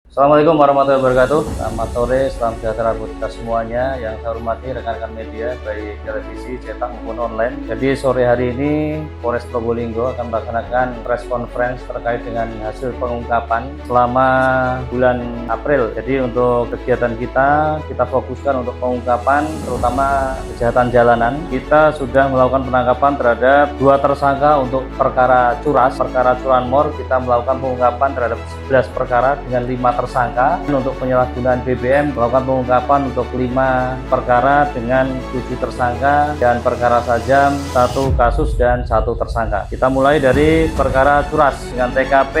Assalamualaikum warahmatullahi wabarakatuh. Selamat sore, salam sejahtera buat kita semuanya. Yang saya hormati rekan-rekan media, baik televisi, cetak maupun online. Jadi sore hari ini Polres Probolinggo akan melaksanakan press conference terkait dengan hasil pengungkapan selama bulan April. Jadi untuk kegiatan kita fokuskan untuk pengungkapan terutama kejahatan jalanan. Kita sudah melakukan penangkapan terhadap 2 tersangka untuk perkara curanmor. Kita melakukan pengungkapan terhadap 11 perkara dengan 5 tersangka. Untuk penyalahgunaan BBM melakukan pengungkapan untuk 5 perkara dengan 7 tersangka dan perkara sajam 1 kasus dan 1 tersangka. Kita mulai dari perkara curas dengan TKP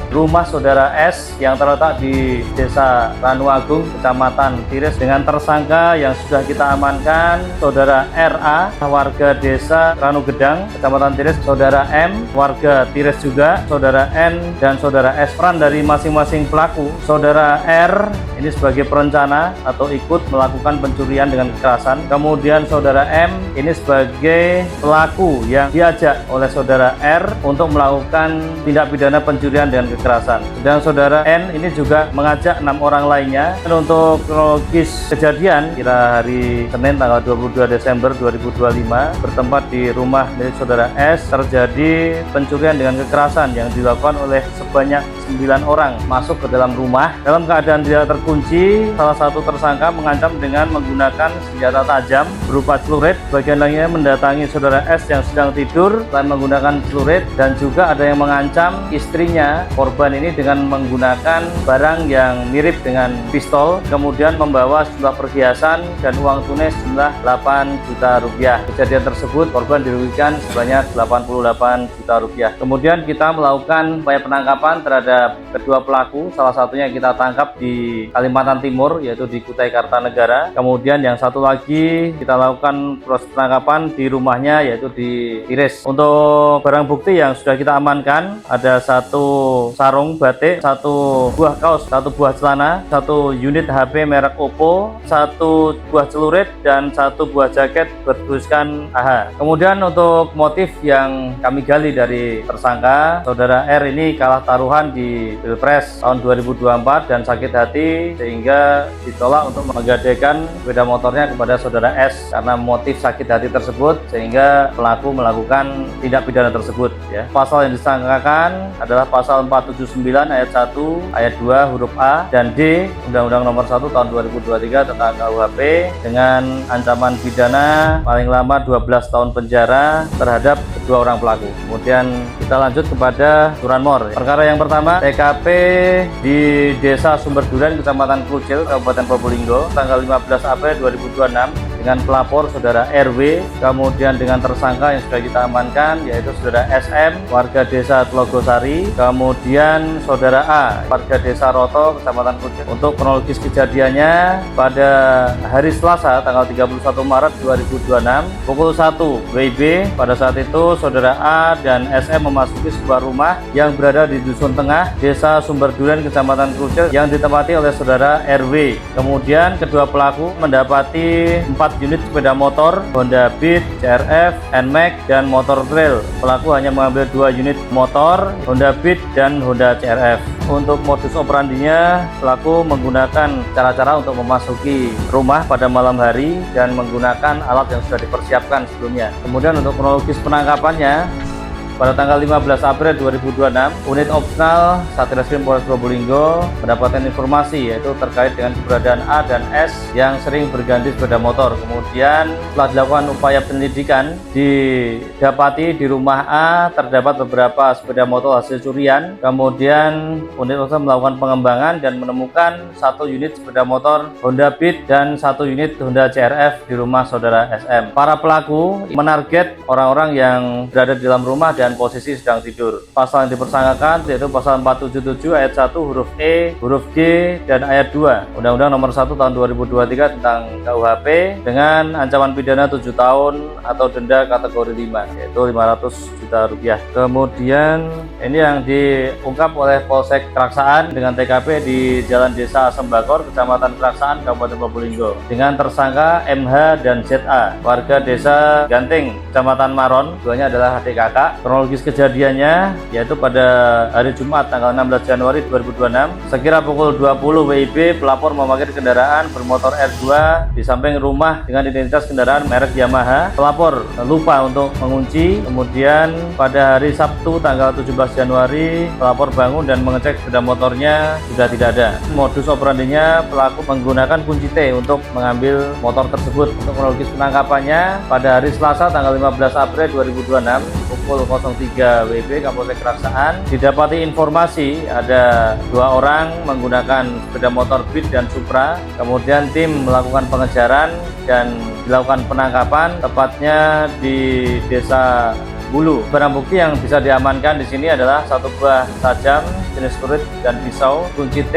rumah saudara S yang terletak di Desa Ranuagung, Kecamatan Tires dengan tersangka yang sudah kita amankan saudara RA warga Desa Ranugedang, Kecamatan Tires, saudara M warga Tires juga, saudara N dan saudara S. Peran dari masing-masing pelaku, saudara R ini sebagai perencana atau ikut melakukan pencurian dengan kekerasan, kemudian saudara M ini sebagai pelaku yang diajak oleh saudara R untuk melakukan tindak pidana pencurian dengan kekerasan, dan saudara N ini juga mengajak 6 orang lainnya. Dan untuk kronologis kejadian, kira hari Senin tanggal 22 Desember 2025 bertempat di rumah milik saudara S terjadi pencurian dengan kekerasan yang dilakukan oleh sebanyak 9 orang masuk ke dalam rumah dalam keadaan tidak terkunci. Salah satu tersangka mengancam dengan menggunakan senjata tajam berupa celurit. Bagian lainnya mendatangi saudara S yang sedang tidur selain menggunakan celurit, dan juga ada yang mengancam istrinya korban ini dengan menggunakan barang yang mirip dengan pistol, kemudian membawa sejumlah perhiasan dan uang tunai sejumlah 8 juta rupiah. Kejadian tersebut korban dirugikan sebanyak 88 juta rupiah. Kemudian kita melakukan upaya penangkapan terhadap kedua pelaku. Salah satunya kita tangkap di Kalimantan Timur, yaitu di Kutai Kartanegara. Kemudian yang satu lagi kita lakukan proses penangkapan di rumahnya, yaitu di Tires. Untuk barang bukti yang sudah kita amankan ada 1 sarung batik, 1 buah kaos, 1 buah celana, 1 unit HP merek Oppo, 1 buah celurit, dan 1 buah jaket bertuliskan AH. Kemudian untuk motif yang kami gali dari tersangka, saudara R ini kalah taruhan di Pilpres tahun 2024 dan sakit hati sehingga ditolak untuk menggadaikan sepeda motornya kepada saudara S karena motif sakit hati tersebut, sehingga pelaku melakukan tindak pidana tersebut ya. Pasal yang disangkakan adalah pasal 479 ayat 1 ayat 2 huruf A dan D Undang-Undang Nomor 1 tahun 2023 tentang KUHP dengan ancaman pidana paling lama 12 tahun penjara terhadap kedua orang pelaku. Kemudian kita lanjut kepada curanmor. Perkara yang pertama, TKP di Desa Sumberduren, Kecamatan Krucil, Kabupaten Probolinggo, tanggal 15 April 2026 dengan pelapor saudara RW, kemudian dengan tersangka yang sudah kita amankan yaitu saudara SM warga Desa Tlogosari, kemudian saudara A warga Desa Roto, Kecamatan Krucil. Untuk kronologis kejadiannya, pada hari Selasa tanggal 31 Maret 2026 pukul 1 WIB, pada saat itu saudara A dan SM memasuki sebuah rumah yang berada di Dusun Tengah, Desa Sumberduren, Kecamatan Krucil yang ditempati oleh saudara RW. Kemudian kedua pelaku mendapati 4 unit sepeda motor Honda Beat, CRF, NMAX, dan motor trail. Pelaku hanya mengambil 2 unit motor Honda Beat dan Honda CRF. Untuk modus operandinya, pelaku menggunakan cara-cara untuk memasuki rumah pada malam hari dan menggunakan alat yang sudah dipersiapkan sebelumnya. Kemudian untuk kronologis penangkapannya, pada tanggal 15 April 2026, unit opsional Satreskrim Polres Probolinggo mendapatkan informasi yaitu terkait dengan keberadaan A dan S yang sering berganti sepeda motor. Kemudian setelah dilakukan upaya penyelidikan, didapati di rumah A terdapat beberapa sepeda motor hasil curian. Kemudian unit opsional melakukan pengembangan dan menemukan 1 unit sepeda motor Honda Beat dan 1 unit Honda CRF di rumah saudara SM. Para pelaku menarget orang-orang yang berada di dalam rumah dan posisi sedang tidur. Pasal yang dipersangkakan yaitu pasal 477 ayat 1 huruf E, huruf G, dan ayat 2 Undang-Undang Nomor 1 tahun 2023 tentang KUHP dengan ancaman pidana 7 tahun atau denda kategori 5 yaitu 500 juta rupiah. Kemudian ini yang diungkap oleh Polsek Keraksaan dengan TKP di Jalan Desa Sembakor, Kecamatan Keraksaan, Kabupaten Probolinggo dengan tersangka MH dan ZA warga Desa Ganting, Kecamatan Maron. Keduanya adalah adik kakak. Kronologis kejadiannya yaitu pada hari Jumat tanggal 16 Januari 2026 sekira pukul 20 WIB pelapor memarkir kendaraan bermotor R2 di samping rumah dengan identitas kendaraan merek Yamaha. Pelapor lupa untuk mengunci. Kemudian pada hari Sabtu tanggal 17 Januari pelapor bangun dan mengecek sepeda motornya sudah tidak ada. Modus operandinya pelaku menggunakan kunci T untuk mengambil motor tersebut. Untuk kronologis penangkapannya pada hari Selasa tanggal 15 April 2026 pukul 03 WIB Kapolsek Keraksaan didapati informasi ada 2 orang menggunakan sepeda motor Beat dan Supra. Kemudian tim melakukan pengejaran dan dilakukan penangkapan tepatnya di Desa Bulu. Barang bukti yang bisa diamankan di sini adalah 1 buah tajam jenis kurit dan pisau, kunci T,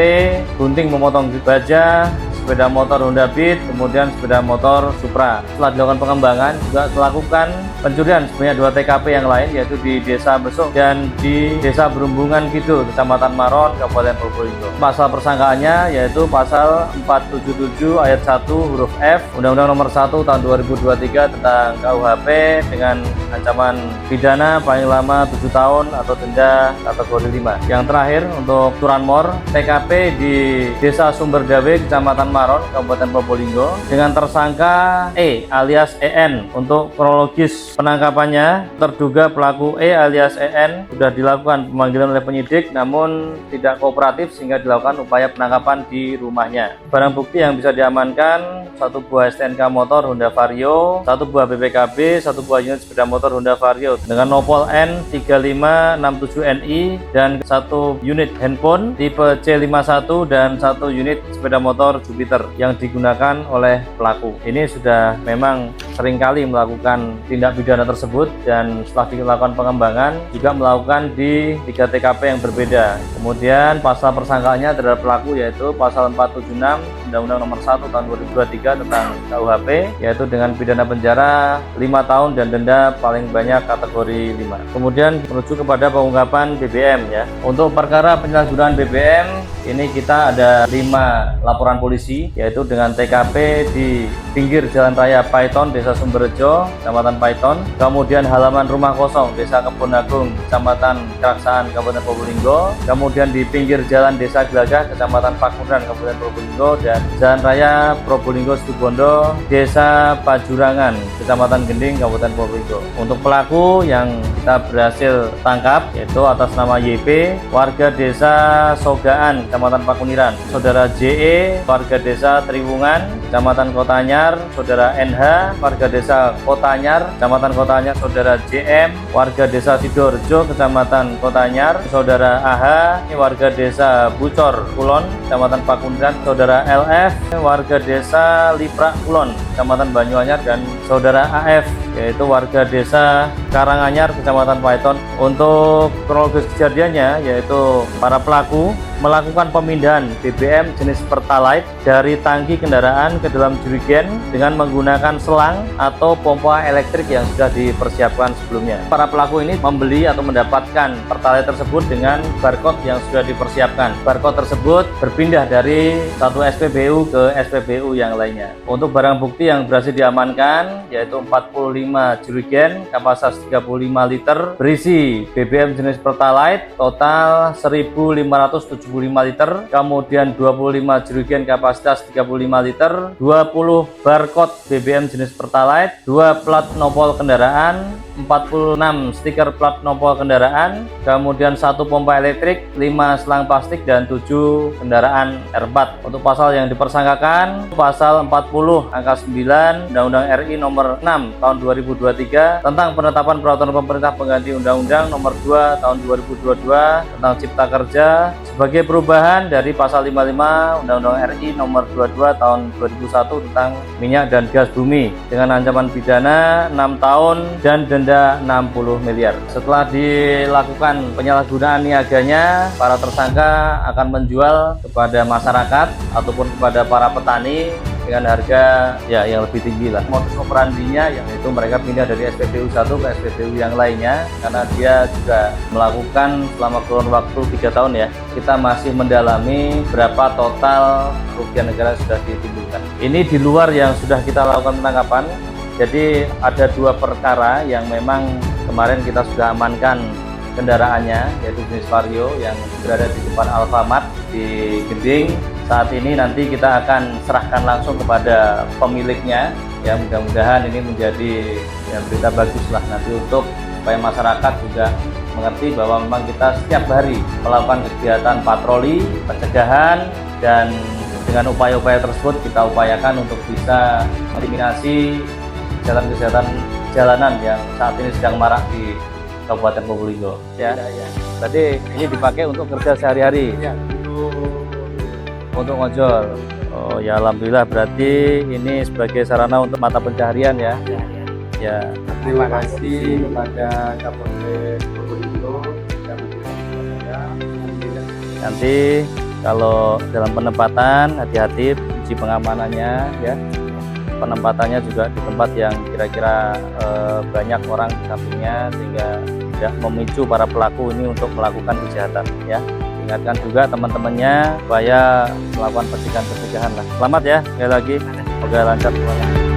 gunting memotong baja, sepeda motor Honda Beat, kemudian sepeda motor Supra. Setelah dilakukan pengembangan, juga melakukan pencurian sebanyak 2 TKP yang lain, yaitu di Desa Besok dan di Desa Berumbungan Kidul, Kecamatan Maron, Kabupaten Probolinggo. Pasal persangkaannya yaitu pasal 477 ayat 1 huruf F Undang-Undang Nomor 1 Tahun 2023 tentang KUHP dengan ancaman pidana paling lama 7 tahun atau denda kategori 5. Yang terakhir untuk curanmor TKP di Desa Sumberdawe, Kecamatan Maron, Kabupaten Probolinggo dengan tersangka E alias EN. Untuk kronologis penangkapannya, terduga pelaku E alias EN sudah dilakukan pemanggilan oleh penyidik namun tidak kooperatif sehingga dilakukan upaya penangkapan di rumahnya. Barang bukti yang bisa diamankan 1 buah STNK motor Honda Vario, 1 buah BPKB, 1 buah unit sepeda motor Honda Vario dengan nopol N3567NI dan 1 unit handphone tipe C51 dan 1 unit sepeda motor Jupiter yang digunakan oleh pelaku. Ini sudah memang seringkali melakukan tindak pidana tersebut dan setelah dilakukan pengembangan juga melakukan di 3 TKP yang berbeda. Kemudian pasal persangkaannya terhadap pelaku yaitu pasal 476 Undang-Undang Nomor 1 Tahun 2023 tentang KUHP yaitu dengan pidana penjara 5 tahun dan denda paling banyak kategori 5. Kemudian menuju kepada pengungkapan BBM ya. Untuk perkara penyalahgunaan BBM ini kita ada 5 laporan polisi yaitu dengan TKP di pinggir Jalan Raya Paiton, Desa Sumberjo, Kecamatan Paiton, kemudian halaman rumah kosong Desa Kebon Agung, Kecamatan Keraksaan, Kabupaten Probolinggo, kemudian di pinggir Jalan Desa Gelagah, Kecamatan Pakuran, Kabupaten Probolinggo, dan Jalan Raya Probolinggo Situbondo, Desa Pajurangan, Kecamatan Gending, Kabupaten Probolinggo. Untuk pelaku yang kita berhasil tangkap yaitu atas nama YP, warga Desa Sogaan, Kecamatan Pakuniran, saudara JE, warga Desa Triwungan, Kecamatan Kotanyar, saudara NH, warga Desa Kotanyar, Kecamatan Kotanyar, saudara JM, warga Desa Sidoarjo, Kecamatan Kotanyar, saudara AH, warga Desa Bucor Kulon, Kecamatan Pakuniran, saudara LF, warga Desa Liprak Kulon, Kecamatan Banyuanyar, dan saudara AF yaitu warga Desa Karanganyar, Kecamatan Paiton. Untuk kronologis kejadiannya yaitu para pelaku melakukan pemindahan BBM jenis Pertalite dari tangki kendaraan ke dalam jerigen dengan menggunakan selang atau pompa elektrik yang sudah dipersiapkan sebelumnya. Para pelaku ini membeli atau mendapatkan Pertalite tersebut dengan barcode yang sudah dipersiapkan. Barcode tersebut berpindah dari satu SPBU ke SPBU yang lainnya. Untuk barang bukti yang berhasil diamankan yaitu 45 jerigen kapasitas 35 liter berisi BBM jenis Pertalite total 1.575 liter, kemudian 25 jerigen kapasitas 35 liter, 20 barcode BBM jenis Pertalite, 2 plat nopol kendaraan, 46 stiker plat nopol kendaraan, kemudian 1 pompa elektrik, 5 selang plastik, dan 7 kendaraan R4. Untuk pasal yang dipersangkakan, pasal 40 angka 9 Undang-Undang RI Nomor 6 Tahun 2023 tentang penetapan peraturan pemerintah pengganti Undang-Undang Nomor 2 Tahun 2022 tentang Cipta Kerja sebagai perubahan dari pasal 55 Undang-Undang RI Nomor 22 Tahun 2001 tentang minyak dan gas bumi dengan ancaman pidana 6 tahun dan denda 60 miliar. Setelah dilakukan penyalahgunaan niaganya, para tersangka akan menjual kepada masyarakat ataupun kepada para petani dengan harga yang lebih tinggi lah. Modus operandinya yaitu mereka pindah dari SPBU 1 ke SPBU yang lainnya karena dia juga melakukan selama kurun waktu 3 tahun ya. Kita masih mendalami berapa total kerugian negara sudah ditimbulkan. Ini di luar yang sudah kita lakukan penangkapan. Jadi ada 2 perkara yang memang kemarin kita sudah amankan kendaraannya, yaitu jenis Vario yang berada di depan Alfamart di Gending. Saat ini nanti kita akan serahkan langsung kepada pemiliknya. Ya, mudah-mudahan ini menjadi berita bagus lah nanti untuk supaya masyarakat juga mengerti bahwa memang kita setiap hari melakukan kegiatan patroli, pencegahan, dan dengan upaya-upaya tersebut kita upayakan untuk bisa meliminasi kejahatan-kejahatan jalanan yang saat ini sedang marak di Kabupaten Probolinggo. Ya, berarti ini dipakai untuk kerja sehari-hari. Ya, untuk ngojol. Oh ya, alhamdulillah, berarti ini sebagai sarana untuk mata pencaharian ya. Ya. terima kasih kepada Kapolres Probolinggo yang Nanti kalau dalam penempatan hati-hati uji pengamanannya ya. Penempatannya juga di tempat yang kira-kira banyak orang di sampingnya sehingga tidak memicu para pelaku ini untuk melakukan kejahatan ya. Ingatkan juga teman-temannya supaya melakukan pencegahan lah. Selamat ya sekali lagi, semoga lancar semuanya.